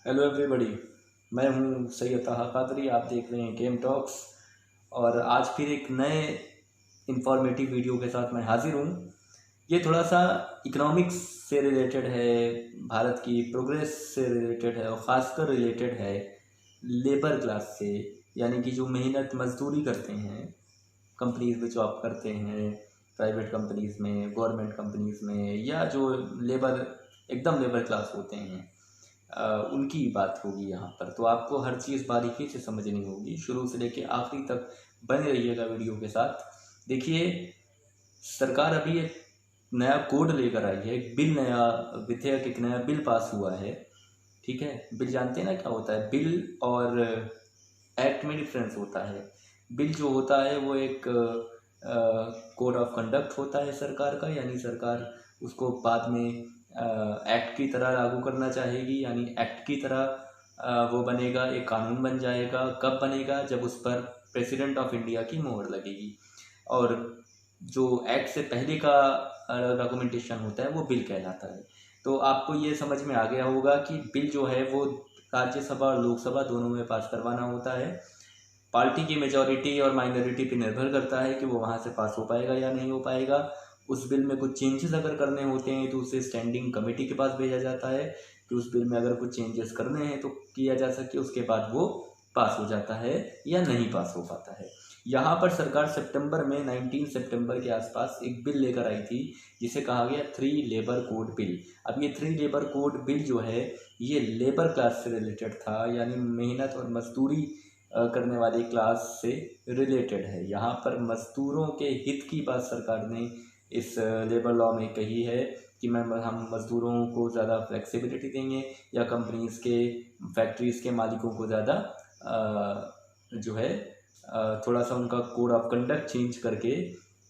Hello everybody. मैं हूं सैयद ताहा कादरी। आप देख रहे हैं गेम टॉक्स और आज फिर एक नए इंफॉर्मेटिव वीडियो के साथ मैं हाजिर हूं। ये थोड़ा सा इकोनॉमिक्स से रिलेटेड है, भारत की प्रोग्रेस से रिलेटेड है और ख़ासकर रिलेटेड है लेबर क्लास से, यानी कि जो मेहनत मजदूरी करते हैं, कंपनीज में जॉब करते हैं, प्राइवेट कंपनीज में, गवर्नमेंट कंपनीज में, या जो लेबर एकदम लेबर क्लास होते हैं उनकी बात होगी यहाँ पर। तो आपको हर चीज़ बारीकी से समझनी होगी, शुरू से लेके आखिरी तक बने रहिएगा वीडियो के साथ। देखिए, सरकार अभी एक नया कोड लेकर आई है, एक बिल, नया विधेयक, एक नया बिल पास हुआ है। ठीक है, बिल जानते हैं ना क्या होता है? बिल और एक्ट में डिफरेंस होता है। बिल जो होता है वो एक कोड ऑफ कंडक्ट होता है सरकार का, यानी सरकार उसको बाद में एक्ट की तरह लागू करना चाहेगी, यानी एक्ट की तरह वो बनेगा, एक कानून बन जाएगा। कब बनेगा? जब उस पर प्रेसिडेंट ऑफ इंडिया की मोहर लगेगी। और जो एक्ट से पहले का डॉक्यूमेंटेशन होता है वो बिल कहलाता है। तो आपको ये समझ में आ गया होगा कि बिल जो है वो राज्यसभा और लोकसभा दोनों में पास करवाना होता है। पार्टी की मेजॉरिटी और माइनॉरिटी पे निर्भर करता है कि वो वहाँ से पास हो पाएगा या नहीं हो पाएगा। उस बिल में कुछ चेंजेस अगर करने होते हैं तो उसे स्टैंडिंग कमेटी के पास भेजा जाता है कि उस बिल में अगर कुछ चेंजेस करने हैं तो किया जा सके, उसके बाद वो पास हो जाता है या नहीं पास हो पाता है। यहाँ पर सरकार सितंबर में 19 सितंबर के आसपास एक बिल लेकर आई थी जिसे कहा गया 3 लेबर कोड बिल। अब ये 3 लेबर कोड बिल जो है ये लेबर क्लास से रिलेटेड था, यानी मेहनत और मजदूरी करने वाली क्लास से रिलेटेड है। यहाँ पर मजदूरों के हित की बात सरकार ने इस लेबर लॉ में कही है कि हम मज़दूरों को ज़्यादा फ्लेक्सिबिलिटी देंगे, या कंपनीज़ के, फैक्ट्रीज़ के मालिकों को ज़्यादा जो है थोड़ा सा उनका कोड ऑफ कंडक्ट चेंज करके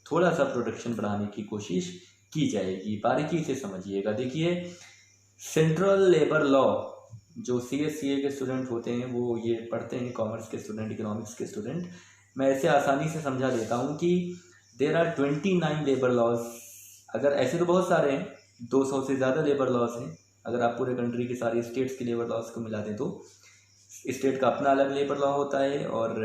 थोड़ा सा प्रोटेक्शन बढ़ाने की कोशिश की जाएगी। बारीकी से समझिएगा। देखिए, सेंट्रल लेबर लॉ जो CSCA के स्टूडेंट होते हैं वो ये पढ़ते हैं, कॉमर्स के स्टूडेंट, इकोनॉमिक्स के स्टूडेंट। मैं ऐसे आसानी से समझा देता हूँ कि देर आर 29 लेबर लॉज। अगर ऐसे तो बहुत सारे हैं, 200 से ज़्यादा लेबर लॉज हैं। अगर आप पूरे कंट्री की सारी स्टेट्स के लेबर लॉज को मिला दें तो स्टेट का अपना अलग लेबर लॉ होता है और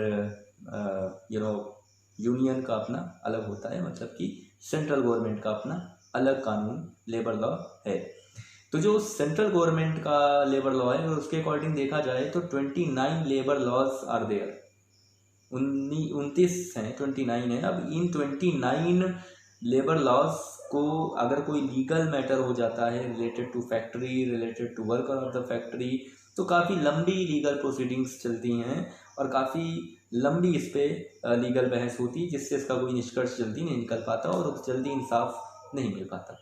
यूनियन का अपना अलग होता है, मतलब कि सेंट्रल गवर्नमेंट का अपना अलग कानून लेबर लॉ है। तो जो सेंट्रल गवर्नमेंट का लेबर लॉ है उसके अकॉर्डिंग देखा जाए तो 29 लेबर लॉज आर देयर। 29 हैं, 29 है। अब इन 29 लेबर लॉज को अगर कोई लीगल मैटर हो जाता है related to factory, related to worker of the factory, तो काफ़ी लंबी लीगल प्रोसीडिंग्स चलती हैं और काफ़ी लंबी इस पर लीगल बहस होती है, जिससे इसका कोई निष्कर्ष जल्दी नहीं निकल पाता और जल्दी इंसाफ नहीं मिल पाता।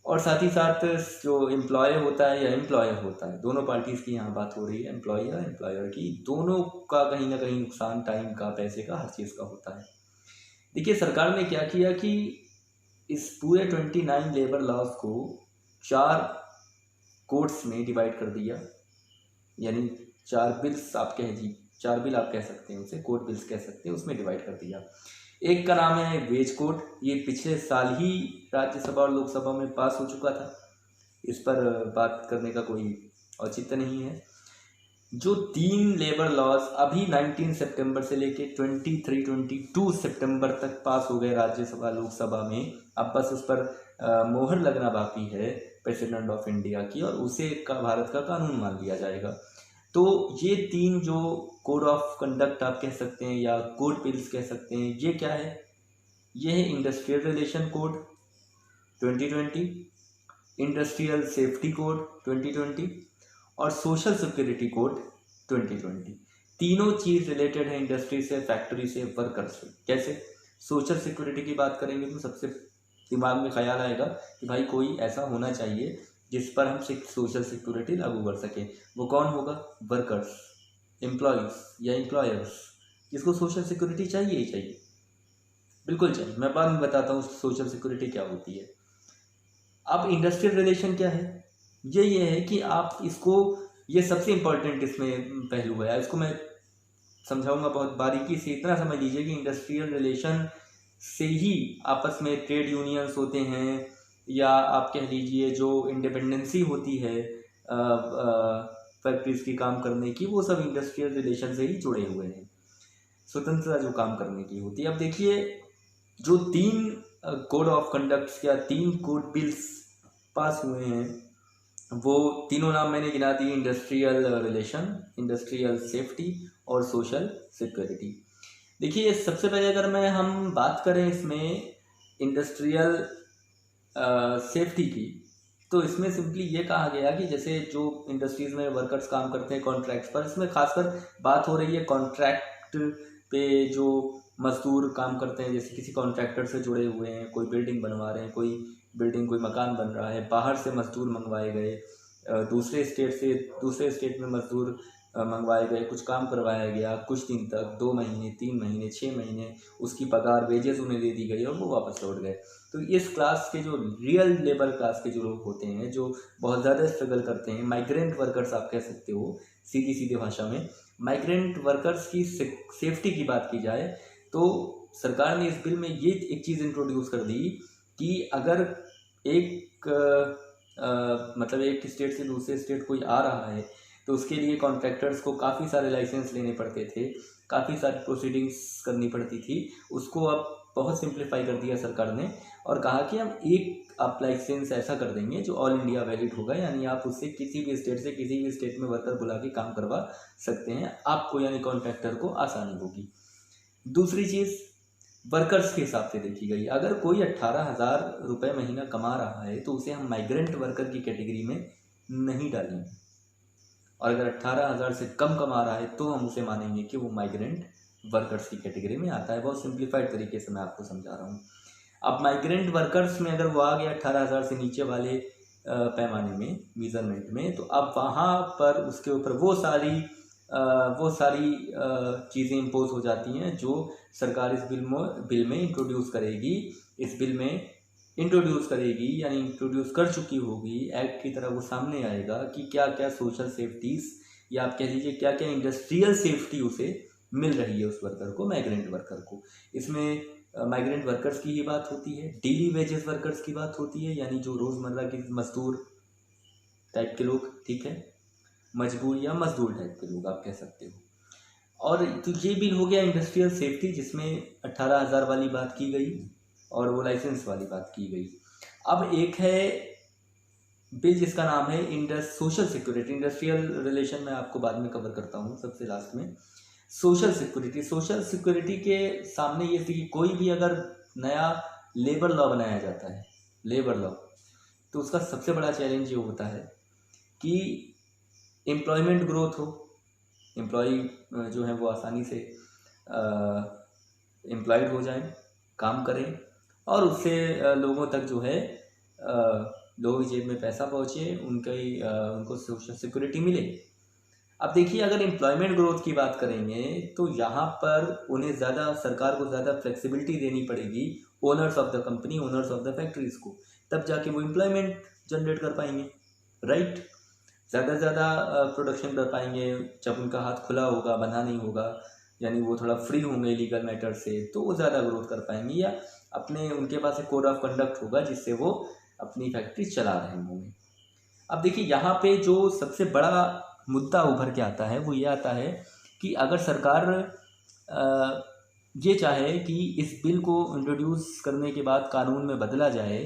और साथ ही साथ जो एम्प्लॉय होता है या एम्प्लॉयर होता है, दोनों पार्टीज़ की यहाँ बात हो रही है, एम्प्लॉय या एम्प्लॉयर की, दोनों का कहीं ना कहीं नुकसान टाइम का, पैसे का, हर चीज़ का होता है। देखिए, सरकार ने क्या किया कि इस पूरे 29 लेबर लॉज को 4 कोड्स में डिवाइड कर दिया, यानी 4 बिल्स आप कह दी, 4 बिल आप कह सकते हैं, उसे कोड बिल्स कह सकते हैं, उसमें डिवाइड कर दिया। एक का नाम है वेज कोड। ये पिछले साल ही राज्यसभा और लोकसभा में पास हो चुका था, इस पर बात करने का कोई औचित्य नहीं है। जो 3 लेबर लॉज अभी 19 सितंबर से लेके 22 सितंबर तक पास हो गए राज्यसभा लोकसभा में, अब बस उस पर मोहर लगना बाकी है प्रेसिडेंट ऑफ इंडिया की, और उसे का भारत का कानून मान लिया जाएगा। तो ये 3 जो कोड ऑफ कंडक्ट आप कह सकते हैं या कोड बिल्स कह सकते हैं, ये क्या है? ये है industrial relation code 2020, industrial safety code 2020 और सोशल सिक्योरिटी कोड 2020। तीनों चीज़ रिलेटेड है इंडस्ट्री से, फैक्ट्री से, वर्कर से। कैसे? सोशल सिक्योरिटी की बात करेंगे तो सबसे दिमाग में ख्याल आएगा कि भाई कोई ऐसा होना चाहिए जिस पर हम सोशल सिक्योरिटी लागू कर सकें। वो कौन होगा? वर्कर्स, एम्प्लॉयज़ या एम्प्लॉयर्स, जिसको सोशल सिक्योरिटी चाहिए ही चाहिए, बिल्कुल चाहिए। मैं बाद में बताता हूँ सोशल सिक्योरिटी क्या होती है। अब इंडस्ट्रियल रिलेशन क्या है? ये है कि आप इसको, ये सबसे इम्पोर्टेंट इसमें पहलू है, इसको मैं समझाऊंगा बहुत बारीकी से। इतना समझ लीजिए कि इंडस्ट्रियल रिलेशन से ही आपस में ट्रेड यूनियंस होते हैं, या आप कह लीजिए जो इंडिपेंडेंसी होती है फैक्ट्रीज की काम करने की, वो सब इंडस्ट्रियल रिलेशन से ही जुड़े हुए हैं, स्वतंत्रता जो काम करने की होती है। अब देखिए, जो 3 कोड ऑफ कंडक्ट्स या 3 कोड बिल्स पास हुए हैं, वो तीनों नाम मैंने गिना दिए, इंडस्ट्रियल रिलेशन, इंडस्ट्रियल सेफ्टी और सोशल सिक्योरिटी। देखिए, सबसे पहले अगर हम बात करें इसमें इंडस्ट्रियल सेफ्टी की, तो इसमें सिंपली ये कहा गया कि जैसे जो इंडस्ट्रीज़ में वर्कर्स काम करते हैं कॉन्ट्रैक्ट पर, इसमें खासकर बात हो रही है कॉन्ट्रैक्ट पे जो मजदूर काम करते हैं, जैसे किसी कॉन्ट्रैक्टर से जुड़े हुए हैं, कोई बिल्डिंग बनवा रहे हैं, कोई मकान बन रहा है, बाहर से मजदूर मंगवाए गए, दूसरे स्टेट में मजदूर मंगवाए गए, कुछ काम करवाया गया, कुछ दिन तक 2 महीने 3 महीने 6 महीने उसकी पगार वेजेस उन्हें दे दी गई और वो वापस लौट गए। तो इस क्लास के जो रियल लेबर क्लास के जो लोग होते हैं, जो बहुत ज़्यादा स्ट्रगल करते हैं, माइग्रेंट वर्कर्स आप कह सकते हो सीधी भाषा में, माइग्रेंट वर्कर्स की सेफ्टी की बात की जाए तो सरकार ने इस बिल में ये एक चीज़ इंट्रोड्यूस कर दी कि अगर मतलब एक स्टेट से दूसरे स्टेट कोई आ रहा है तो उसके लिए कॉन्ट्रैक्टर्स को काफ़ी सारे लाइसेंस लेने पड़ते थे, काफ़ी सारी प्रोसीडिंग्स करनी पड़ती थी। उसको अब बहुत सिंप्लीफाई कर दिया सरकार ने और कहा कि हम एक आप लाइसेंस ऐसा कर देंगे जो ऑल इंडिया वैलिड होगा, यानी आप उससे किसी भी स्टेट में वर्कर बुला के काम करवा सकते हैं, आपको यानी कॉन्ट्रैक्टर को आसानी होगी। दूसरी चीज़ वर्कर्स के हिसाब से देखी गई, अगर कोई 18,000 रुपये महीना कमा रहा है तो उसे हम माइग्रेंट वर्कर की कैटेगरी में नहीं डालेंगे, और अगर 18,000 से कम कमा रहा है तो हम उसे मानेंगे कि वो माइग्रेंट वर्कर्स की कैटेगरी में आता है। बहुत सिंप्लीफाइड तरीके से मैं आपको समझा रहा हूँ। अब माइग्रेंट वर्कर्स में अगर वो आ गया 18,000 से नीचे वाले पैमाने में, मेजरमेंट में, तो अब वहाँ पर उसके ऊपर वो सारी चीज़ें इम्पोज हो जाती हैं जो सरकार इस बिल में इंट्रोड्यूस करेगी। इस बिल में इंट्रोड्यूस करेगी यानी इंट्रोड्यूस कर चुकी होगी, एक्ट की तरह वो सामने आएगा कि क्या क्या सोशल सेफ्टीज़ या आप कह लीजिए क्या क्या इंडस्ट्रियल सेफ्टी उसे मिल रही है उस वर्कर को, माइग्रेंट वर्कर को। इसमें माइग्रेंट वर्कर्स की ही बात होती है, डेली वेजेस वर्कर्स की बात होती है, यानी जो रोज़मर्रा के मजदूर टाइप के लोग, ठीक है, मजबूर या मजदूर टाइप के लोग आप कह सकते हो। और तो ये बिल हो गया इंडस्ट्रियल सेफ्टी, जिसमें 18,000 वाली बात की गई और वो लाइसेंस वाली बात की गई। अब एक है बिल जिसका नाम है सोशल सिक्योरिटी। इंडस्ट्रियल रिलेशन में आपको बाद में कवर करता हूँ सबसे लास्ट में। सोशल सिक्योरिटी के सामने ये थी कि कोई भी अगर नया लेबर लॉ बनाया जाता है, लेबर लॉ, तो उसका सबसे बड़ा चैलेंज ये होता है कि एम्प्लॉयमेंट ग्रोथ हो, एम्प्लॉय जो है वो आसानी से एम्प्लॉयड हो जाएं, काम करें और उससे लोगों तक जो है लोगों की जेब में पैसा पहुँचे, उनको सोशल सिक्योरिटी मिले। अब देखिए, अगर एम्प्लॉयमेंट ग्रोथ की बात करेंगे तो यहाँ पर उन्हें सरकार को ज़्यादा फ्लेक्सिबिलिटी देनी पड़ेगी, owners of the company, owners of the factories को, तब जाके वो एम्प्लॉयमेंट जनरेट कर पाएंगे, राइट। ज़्यादा से ज़्यादा प्रोडक्शन कर पाएंगे जब उनका हाथ खुला होगा, बंधा नहीं होगा, यानी वो थोड़ा फ्री होंगे लीगल मैटर से, तो वो ज़्यादा ग्रोथ कर पाएंगे, या उनके पास एक कोड ऑफ कंडक्ट होगा जिससे वो अपनी फैक्ट्री चला रहे होंगे। अब देखिए, यहाँ पे जो सबसे बड़ा मुद्दा उभर के आता है वो ये आता है कि अगर सरकार ये चाहे कि इस बिल को इंट्रोड्यूस करने के बाद कानून में बदला जाए,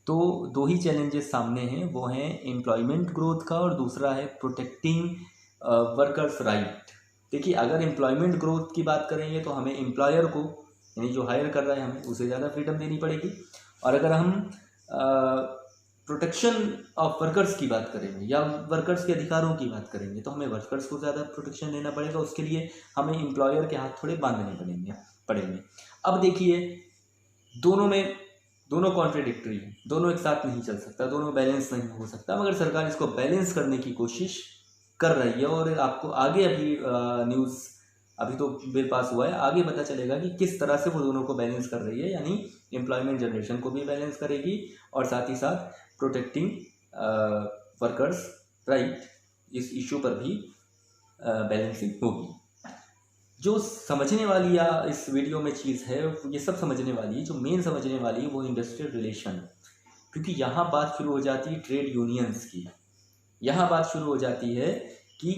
तो 2 ही चैलेंजेस सामने हैं, वो हैं एम्प्लॉयमेंट ग्रोथ का और दूसरा है प्रोटेक्टिंग वर्कर्स राइट। देखिए, अगर एम्प्लॉयमेंट ग्रोथ की बात करेंगे तो हमें एम्प्लॉयर को, यानी जो हायर कर रहा है, हमें उसे ज़्यादा फ्रीडम देनी पड़ेगी, और अगर हम प्रोटेक्शन ऑफ वर्कर्स की बात करेंगे या वर्कर्स के अधिकारों की बात करेंगे तो हमें वर्कर्स को ज़्यादा प्रोटेक्शन देना पड़ेगा, उसके लिए हमें एम्प्लॉयर के हाथ थोड़े बांधने पड़ेंगे। अब देखिए, दोनों कॉन्ट्रडिक्टरी हैं, दोनों एक साथ नहीं चल सकता, दोनों बैलेंस नहीं हो सकता, मगर सरकार इसको बैलेंस करने की कोशिश कर रही है। और आपको आगे न्यूज़ अभी तो बिल पास हुआ है, आगे पता चलेगा कि किस तरह से वो दोनों को बैलेंस कर रही है, यानी एम्प्लॉयमेंट जनरेशन को भी बैलेंस करेगी और साथ ही साथ प्रोटेक्टिंग वर्कर्स राइट, इस इशू पर भी बैलेंसिंग होगी। जो समझने वाली या इस वीडियो में चीज़ है, ये सब समझने वाली, जो मेन समझने वाली वो इंडस्ट्रियल रिलेशन, क्योंकि यहाँ बात शुरू हो जाती है ट्रेड यूनियंस की, यहाँ बात शुरू हो जाती है कि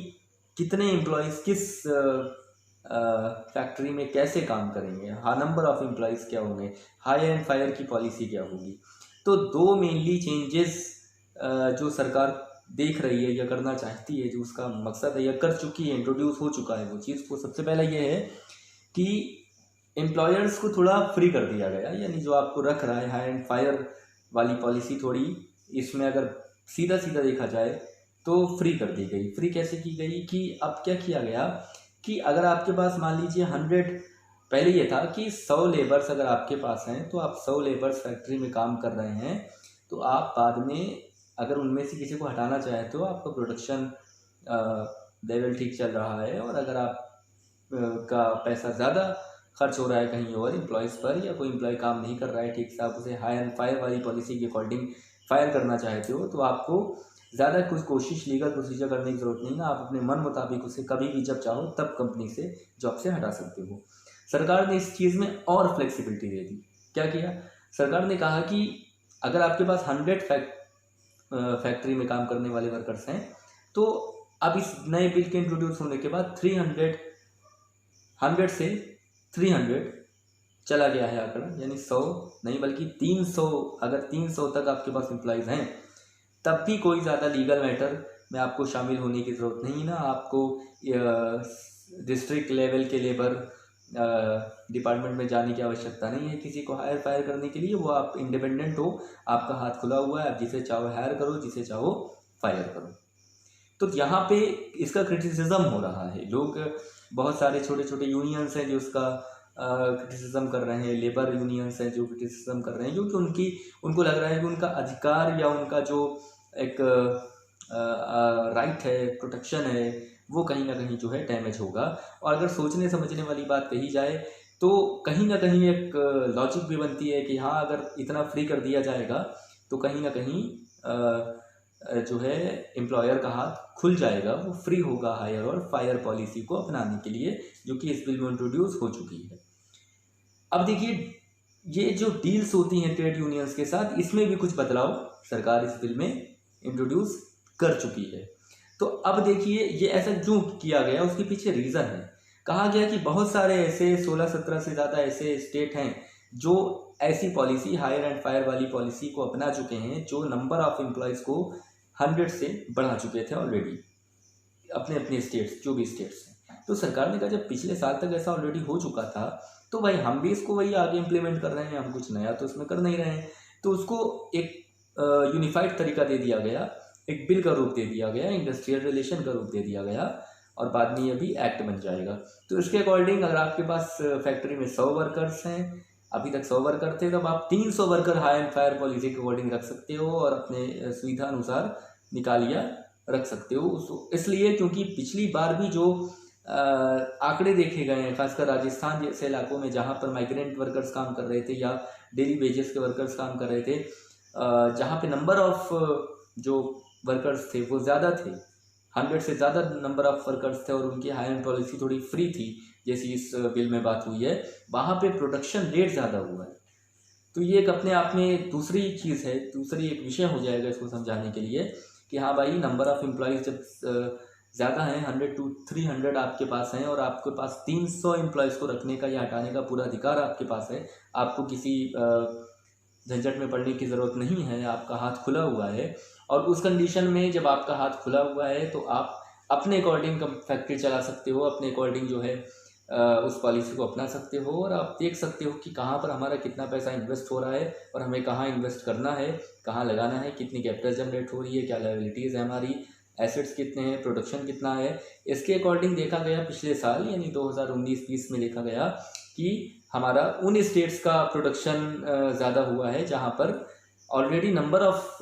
कितने एम्प्लॉयज़ किस फैक्ट्री में कैसे काम करेंगे, हाँ नंबर ऑफ़ एम्प्लॉयज़ क्या होंगे, हायर एंड फायर की पॉलिसी क्या होगी। तो दो मेनली चेंजेस जो सरकार देख रही है या करना चाहती है, जो उसका मकसद है या कर चुकी है, इंट्रोड्यूस हो चुका है वो चीज़, वो सबसे पहला ये है कि एम्प्लॉयर्स को थोड़ा फ्री कर दिया गया, यानी जो आपको रख रहा है हायर एंड फायर वाली पॉलिसी थोड़ी इसमें अगर सीधा सीधा देखा जाए तो फ्री कर दी गई। फ्री कैसे की गई कि अब क्या किया गया कि अगर आपके पास मान लीजिए 100, पहले ये था कि 100 लेबर्स अगर आपके पास हैं तो आप 100 लेबर्स फैक्ट्री में काम कर रहे हैं, तो आप बाद में अगर उनमें से किसी को हटाना चाहे तो आपका प्रोडक्शन लेवल ठीक चल रहा है, और अगर आप का पैसा ज़्यादा खर्च हो रहा है कहीं और एम्प्लॉयज़ पर, या कोई एम्प्लॉय काम नहीं कर रहा है ठीक से, आप उसे हायर एंड फायर वाली पॉलिसी के अकॉर्डिंग फायर करना चाहते हो, तो आपको ज़्यादा कुछ कोशिश लीगल प्रोसीजर करने की ज़रूरत नहीं है। आप अपने मन मुताबिक उसे कभी भी जब चाहो तब कंपनी से जॉब से हटा सकते हो। सरकार ने इस चीज़ में और फ्लेक्सिबिलिटी दे दी। क्या किया सरकार ने, कहा कि अगर आपके पास 100 फैक्ट्री में काम करने वाले वर्कर्स हैं, तो अब इस नए बिल के इंट्रोड्यूस होने के बाद 100 से 300 चला गया है आंकड़ा, यानी 100 नहीं बल्कि 300। अगर 300 तक आपके पास एम्प्लॉयज़ हैं तब भी कोई ज़्यादा लीगल मैटर में आपको शामिल होने की ज़रूरत नहीं ना, आपको डिस्ट्रिक्ट लेवल के लेबर डिपार्टमेंट में जाने की आवश्यकता नहीं है किसी को हायर फायर करने के लिए। वो आप इंडिपेंडेंट हो, आपका हाथ खुला हुआ है, आप जिसे चाहो हायर करो, जिसे चाहो फायर करो। तो यहाँ पे इसका क्रिटिसिज्म हो रहा है, लोग बहुत सारे छोटे छोटे यूनियंस हैं जो उसका क्रिटिसिज्म कर रहे हैं, लेबर यूनियंस हैं जो क्रिटिसिज्म कर रहे हैं, क्योंकि उनको लग रहा है कि उनका अधिकार या उनका जो एक राइट है, प्रोटेक्शन है, वो कहीं ना कहीं जो है डैमेज होगा। और अगर सोचने समझने वाली बात कही जाए तो कहीं ना कहीं एक लॉजिक भी बनती है कि हाँ, अगर इतना फ्री कर दिया जाएगा तो कहीं ना कहीं जो है एम्प्लॉयर का हाथ खुल जाएगा, वो फ्री होगा हायर और फायर पॉलिसी को अपनाने के लिए, जो कि इस बिल में इंट्रोड्यूस हो चुकी है। अब देखिए, ये जो डील्स होती हैं ट्रेड यूनियंस के साथ, इसमें भी कुछ बदलाव सरकार इस बिल में इंट्रोड्यूस कर चुकी है। तो अब देखिए, ये ऐसा क्यों किया गया, उसके पीछे रीज़न है। कहा गया कि बहुत सारे ऐसे 16-17 से ज़्यादा ऐसे स्टेट हैं जो ऐसी पॉलिसी हायर एंड फायर वाली पॉलिसी को अपना चुके हैं, जो नंबर ऑफ एम्प्लॉयज़ को 100 से बढ़ा चुके थे ऑलरेडी अपने अपने स्टेट्स, जो भी स्टेट्स हैं। तो सरकार ने कहा जब पिछले साल तक ऐसा ऑलरेडी हो चुका था, तो भाई हम भी इसको वही आगे इम्प्लीमेंट कर रहे हैं, हम कुछ नया तो इसमें कर नहीं रहे हैं। तो उसको एक यूनिफाइड तरीका दे दिया गया, एक बिल का रूप दे दिया गया, इंडस्ट्रियल रिलेशन का रूप दे दिया गया, और बाद में ये भी एक्ट बन जाएगा। तो इसके अकॉर्डिंग अगर आपके पास फैक्ट्री में 100 वर्कर्स हैं, अभी तक 100 वर्कर थे, तब आप 300 worker hire and fire policy के अकॉर्डिंग रख सकते हो और अपने सुविधा अनुसार निकालिया रख सकते हो। इसलिए क्योंकि पिछली बार भी जो आंकड़े देखे गए हैं, खासकर राजस्थान जैसे इलाकों में जहाँ पर माइग्रेंट वर्कर्स काम कर रहे थे या डेली वेजेस के वर्कर्स काम कर रहे थे, जहाँ पे नंबर ऑफ जो वर्कर्स थे वो ज़्यादा थे, 100 से ज़्यादा नंबर ऑफ वर्कर्स थे, और उनकी हायर पॉलिसी थोड़ी फ्री थी जैसी इस बिल में बात हुई है, वहाँ पे प्रोडक्शन रेट ज़्यादा हुआ है। तो ये एक अपने आप में दूसरी चीज़ है, दूसरी एक विषय हो जाएगा इसको समझाने के लिए कि हाँ भाई, नंबर ऑफ़ एम्प्लॉयज़ जब ज़्यादा हैं, 100 to 300 आपके पास हैं, और आपके पास 300 एम्प्लॉयज़ को रखने का या हटाने का पूरा अधिकार आपके पास है, आपको किसी झंझट में पड़ने की ज़रूरत नहीं है, आपका हाथ खुला हुआ है। और उस कंडीशन में जब आपका हाथ खुला हुआ है तो आप अपने अकॉर्डिंग फैक्ट्री चला सकते हो, अपने अकॉर्डिंग जो है उस पॉलिसी को अपना सकते हो, और आप देख सकते हो कि कहाँ पर हमारा कितना पैसा इन्वेस्ट हो रहा है और हमें कहाँ इन्वेस्ट करना है, कहाँ लगाना है, कितनी कैपिटल जनरेट हो रही है, क्या लायबिलिटीज़ है हमारी, एसेट्स कितने हैं, प्रोडक्शन कितना है। इसके अकॉर्डिंग देखा गया पिछले साल यानी 2019-20 में देखा गया कि हमारा उन स्टेट्स का प्रोडक्शन ज़्यादा हुआ है जहाँ पर ऑलरेडी नंबर ऑफ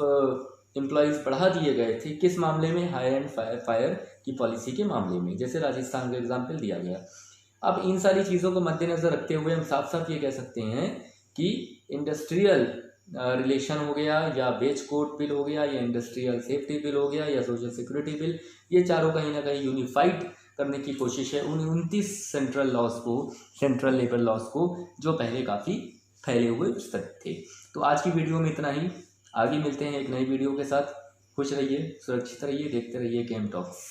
एम्प्लॉयज़ बढ़ा दिए गए थे। किस मामले में? हायर एंड फायर की पॉलिसी के मामले में, जैसे राजस्थान का एग्जाम्पल दिया गया। अब इन सारी चीज़ों को मद्देनज़र रखते हुए हम साफ साफ ये कह सकते हैं कि इंडस्ट्रियल रिलेशन हो गया, या वेज कोड बिल हो गया, या इंडस्ट्रियल सेफ्टी बिल हो गया, या सोशल सिक्योरिटी बिल, ये चारों कहीं ना कहीं यूनिफाइड करने की कोशिश है उन 29 सेंट्रल लॉज को, सेंट्रल लेबर लॉज को, जो पहले काफ़ी फैले हुए विस्तृत थे। तो आज की वीडियो में इतना ही, आगे मिलते हैं एक नई वीडियो के साथ। खुश रहिए, सुरक्षित रहिए, देखते रहिए गेम टॉक्स।